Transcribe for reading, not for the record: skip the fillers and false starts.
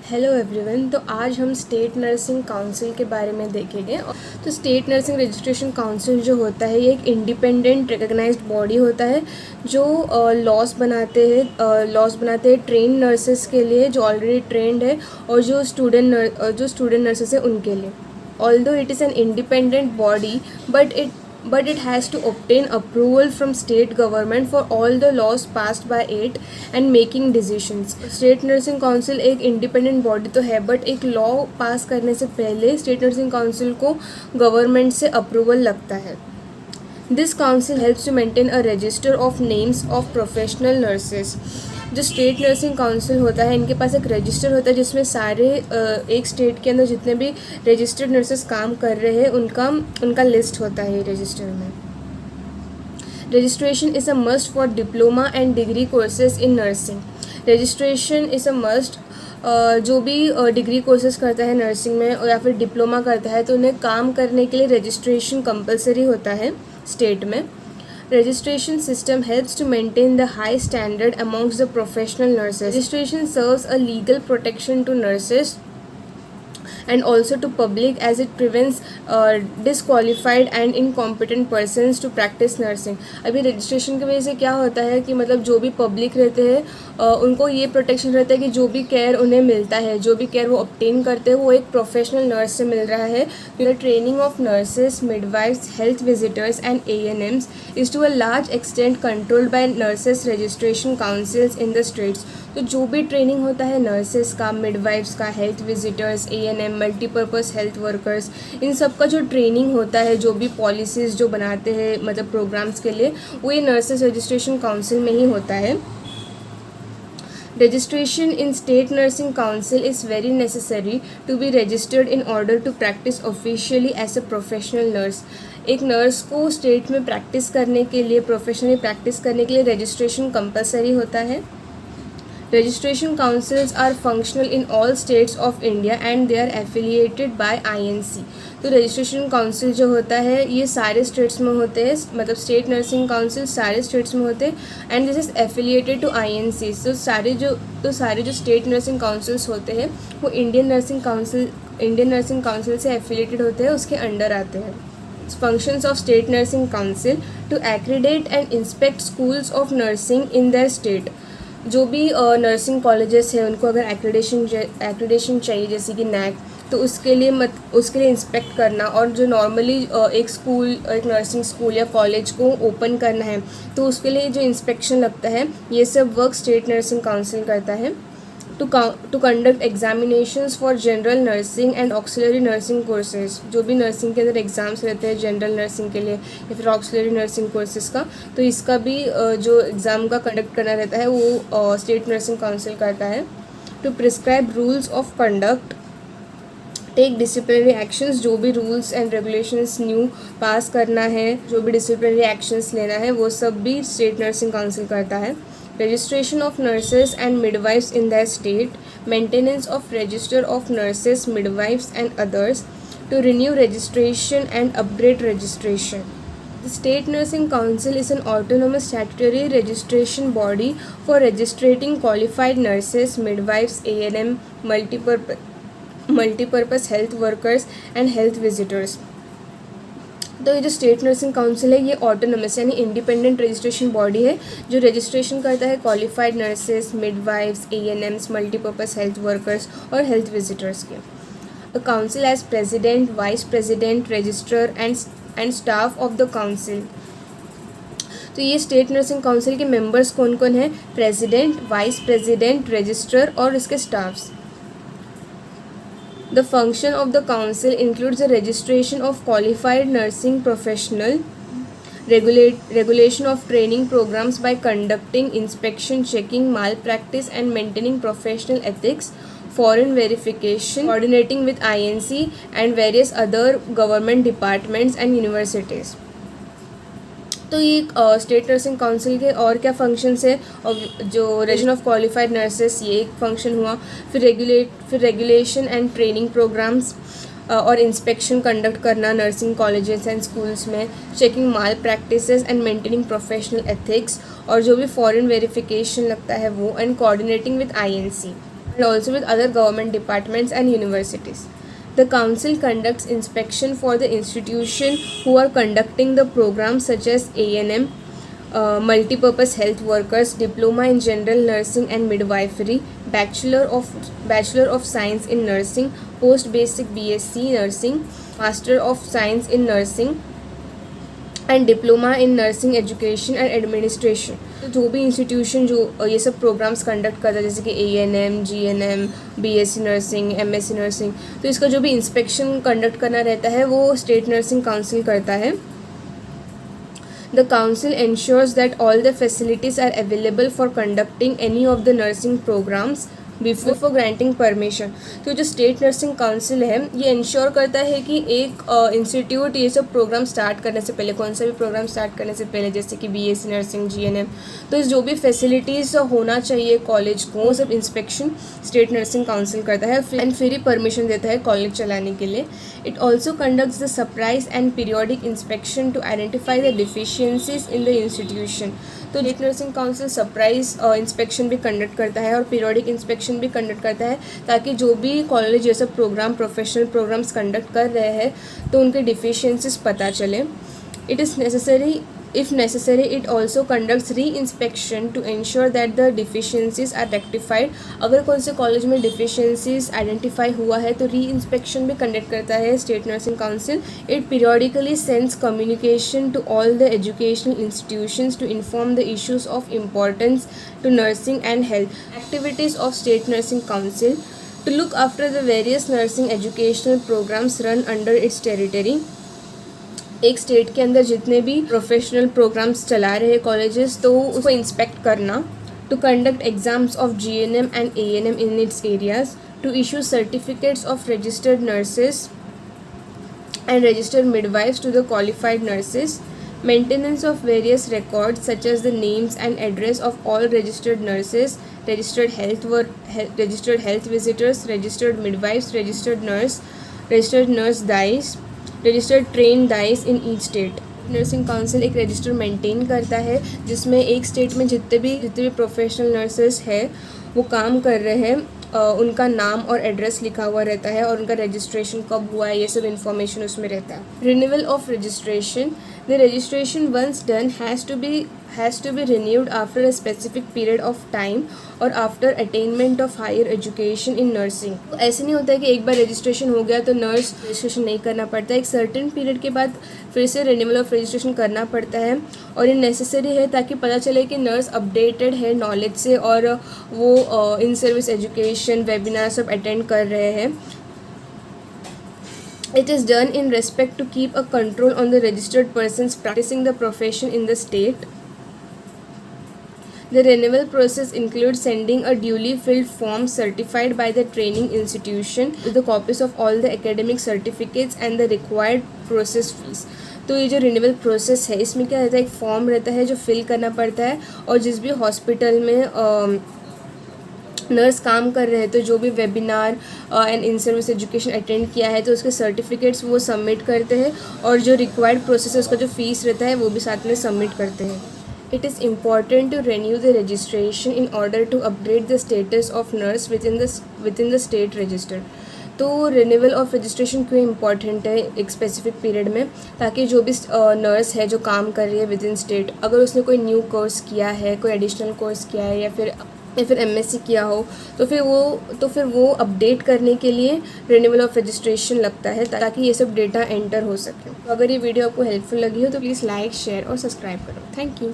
Hello everyone. तो आज हम स्टेट नर्सिंग काउंसिल के बारे में देखेंगे। तो स्टेट नर्सिंग रजिस्ट्रेशन काउंसिल जो होता है ये एक इंडिपेंडेंट रिकग्नाइज्ड बॉडी होता है जो लॉस बनाते हैं ट्रेन नर्सेस के लिए जो ऑलरेडी ट्रेंड है और जो स्टूडेंट नर्सेस है उनके लिए। Although it is an independent body but it has to obtain approval from state government for all the laws passed by it and making decisions. State nursing council एक independent body तो है but एक law pass करने से पहले state nursing council को government से approval लगता है. This council helps to maintain a register of names of professional nurses. जो स्टेट नर्सिंग काउंसिल होता है इनके पास एक रजिस्टर होता है जिसमें सारे एक स्टेट के अंदर जितने भी रजिस्टर्ड नर्सेस काम कर रहे हैं उनका लिस्ट होता है रजिस्टर में. Registration is a must for diploma and degree courses in nursing. Registration is a must. जो भी डिग्री कोर्सेज करता है नर्सिंग में या फिर डिप्लोमा करता है तो उन्हें काम करने के लिए रजिस्ट्रेशन कंपलसरी होता है स्टेट में. Registration system helps to maintain the high standard amongst the professional nurses. Registration serves a legal protection to nurses and also to public as it prevents disqualified and incompetent persons to practice nursing. अभी registration की वजह से क्या होता है कि मतलब जो भी पब्लिक रहते हैं उनको ये प्रोटेक्शन रहता है कि जो भी केयर उन्हें मिलता है, जो भी केयर वो ऑब्टेन करते हैं वो एक प्रोफेशनल नर्स से मिल रहा है. The training of nurses, midwives, health visitors and ANMs is to a large extent controlled by nurses registration councils in the states. तो जो भी ट्रेनिंग होता है नर्सेस का, मिडवाइफ्स का, health visitors, ANM, multipurpose health workers, इन सब का जो ट्रेनिंग होता है, जो भी पॉलिसीज़ जो बनाते हैं मतलब प्रोग्राम्स के लिए, वो ये नर्सेस रजिस्ट्रेशन काउंसिल में ही होता है. Registration in State Nursing Council is very necessary to be registered in order to practice officially as a professional nurse. एक नर्स को स्टेट में प्रैक्टिस करने के लिए, प्रोफेशनली प्रैक्टिस करने के लिए रजिस्ट्रेशन कंपलसरी होता है. Registration councils are functional in all states of India and they are affiliated by INC. तो रजिस्ट्रेशन काउंसिल जो होता है ये सारे स्टेट्स में होते हैं, मतलब स्टेट नर्सिंग काउंसिल सारे स्टेट्स में होते हैं and this is affiliated to INC. तो सारे जो स्टेट नर्सिंग काउंसिल्स होते हैं वो इंडियन नर्सिंग काउंसिल से एफिलिएटेड होते हैं, उसके अंडर आते हैं. Functions of State Nursing Council to accredit and inspect schools of nursing in their state. जो भी नर्सिंग कॉलेजेस है उनको अगर एक्रेडिटेशन चाहिए जैसे कि NAC, तो उसके लिए इंस्पेक्ट करना और जो नॉर्मली एक नर्सिंग स्कूल या कॉलेज को ओपन करना है तो उसके लिए जो इंस्पेक्शन लगता है ये सब वर्क स्टेट नर्सिंग काउंसिल करता है. To conduct examinations for general nursing and auxiliary nursing courses. जो भी नर्सिंग के अंदर एग्ज़ाम्स रहते हैं जनरल नर्सिंग के लिए या फिर ऑक्सिलरी नर्सिंग कोर्सेज का, तो इसका भी जो एग्ज़ाम का कंडक्ट करना रहता है वो स्टेट नर्सिंग काउंसिल करता है. To prescribe rules of conduct, take disciplinary actions. जो भी rules and regulations new pass करना है, जो भी डिसिप्लिनरी एक्शंस लेना है वो सब भी स्टेट नर्सिंग काउंसिल करता है. Registration of nurses and midwives in their state, maintenance of register of nurses, midwives and others, to renew registration and upgrade registration. The State Nursing Council is an autonomous statutory registration body for registrating qualified nurses, midwives, ANM, multipurpose health workers and health visitors. तो ये जो state nursing council है ये autonomous यानी independent registration body है जो registration करता है qualified nurses, midwifes, ANMs, multipurpose health workers और हेल्थ विजिटर्स के. A council as president, vice president, registrar and staff of the council. तो ये स्टेट नर्सिंग काउंसिल के मेंबर्स कौन कौन है? प्रेसिडेंट, वाइस प्रेसिडेंट, रजिस्ट्रार और इसके staffs. The function of the council includes the registration of qualified nursing professional, regulation of training programs by conducting inspection, checking malpractice and maintaining professional ethics, foreign verification, coordinating with INC and various other government departments and universities. तो ये state nursing council के और क्या functions है, और जो registration of qualified nurses ये एक फंक्शन हुआ. फिर रेगुलेशन एंड ट्रेनिंग प्रोग्राम्स और इंस्पेक्शन कंडक्ट करना नर्सिंग कॉलेजेस एंड स्कूल्स में, checking mall practices and maintaining professional ethics, और जो भी फॉरेन वेरिफिकेशन लगता है वो, and coordinating with INC. and also with other government departments and universities. The council conducts inspection for the institution who are conducting the programs such as ANM, multipurpose health workers, diploma in general nursing and midwifery, bachelor of science in nursing, post basic BSc nursing, master of science in nursing and diploma in nursing education and administration. तो जो भी institution जो ये सब programmes conduct करता है जैसे कि ANM, GNM, BSc nursing, MSc nursing, तो इसका जो भी इंस्पेक्शन कंडक्ट करना रहता है वो स्टेट नर्सिंग काउंसिल करता है. The council ensures that all the facilities are available for conducting any of the nursing programs before granting permission. तो जो स्टेट नर्सिंग काउंसिल है ये इंश्योर करता है कि एक इंस्टीट्यूट ये सब प्रोग्राम स्टार्ट करने से पहले, कौन सा भी प्रोग्राम स्टार्ट करने से पहले जैसे कि BSc नर्सिंग, GNM, तो जो भी फैसिलिटीज़ होना चाहिए कॉलेज को सब इंस्पेक्शन स्टेट नर्सिंग काउंसिल करता है एंड फ्री परमिशन देता है कॉलेज चलाने के लिए. It also conducts the surprise and periodic inspection to identify the deficiencies in the institution. तो state nursing council surprise inspection भी कंडक्ट करता है और पीरियोडिक इंस्पेक्शन भी कंडक्ट करता है ताकि जो भी कॉलेज ये सब प्रोग्राम प्रोफेशनल प्रोग्राम्स कंडक्ट कर रहे हैं तो उनके डिफिशियंसीज पता चले. It is necessary If necessary, it also conducts re-inspection to ensure that the deficiencies are rectified. अगर कौन से कॉलेज में deficiencies identify हुआ है तो re-inspection भी conduct करता है State Nursing Council. It periodically sends communication to all the educational institutions to inform the issues of importance to nursing and health. Activities of State Nursing Council to look after the various nursing educational programs run under its territory. एक state के अंदर जितने भी professional programmes चला रहे हैं colleges तो उसको इंस्पेक्ट करना. To conduct exams of GNM and ANM in its areas. To issue certificates of registered nurses and registered midwives to the qualified nurses. Maintenance of various records such as the names and address of all registered nurses, registered health visitors, registered midwives, registered nurse dais, registered train dais in each state. Nursing council एक register maintain करता है जिसमें एक state में जितने भी professional nurses है वो काम कर रहे हैं उनका नाम और एड्रेस लिखा हुआ रहता है और उनका रजिस्ट्रेशन कब हुआ है ये सब इन्फॉर्मेशन उसमें रहता है. Renewal of registration. The registration once done has to be renewed after a specific period of time or after attainment of higher education in nursing. तो ऐसे नहीं होता है कि एक बार रजिस्ट्रेशन हो गया तो नर्स रजिस्ट्रेशन नहीं करना पड़ता. एक सर्टेन पीरियड के बाद फिर से रिन्यूअल ऑफ रजिस्ट्रेशन करना पड़ता है और ये नेसेसरी है ताकि पता चले कि नर्स अपडेटेड है नॉलेज से और वो इन सर्विस एजुकेशन वेबिनार सब अटेंड कर रहे हैं. It is done in respect to keep a control on the registered persons practicing the profession in the state. The renewal process includes sending a duly filled form certified by the training institution with the copies of all the academic certificates and the required process fees. तो ये जो renewal process है इसमें क्या रहता है, एक form रहता है जो फिल करना पड़ता है और जिस भी हॉस्पिटल में नर्स काम कर रहे हैं तो जो भी webinar and in service education attend किया है तो उसके सर्टिफिकेट्स वो सबमिट करते हैं और जो रिक्वायर्ड प्रोसेस है उसका जो फीस रहता है वो भी साथ में सबमिट करते हैं. It is important to renew the registration in order to upgrade the status of nurse within the state register. तो रिन्यूअल ऑफ रजिस्ट्रेशन क्यों इम्पॉर्टेंट है एक स्पेसिफिक पीरियड में, ताकि जो भी नर्स है जो काम कर रही है विद इन स्टेट, अगर उसने कोई न्यू कोर्स किया है, कोई एडिशनल कोर्स किया है या फिर MSc किया हो तो फिर वो अपडेट करने के लिए रिन्यूअल ऑफ रजिस्ट्रेशन लगता है ताकि ये सब डेटा एंटर हो सके. तो अगर ये वीडियो आपको हेल्पफुल लगी हो तो प्लीज़ लाइक, शेयर और सब्सक्राइब करो. Thank you.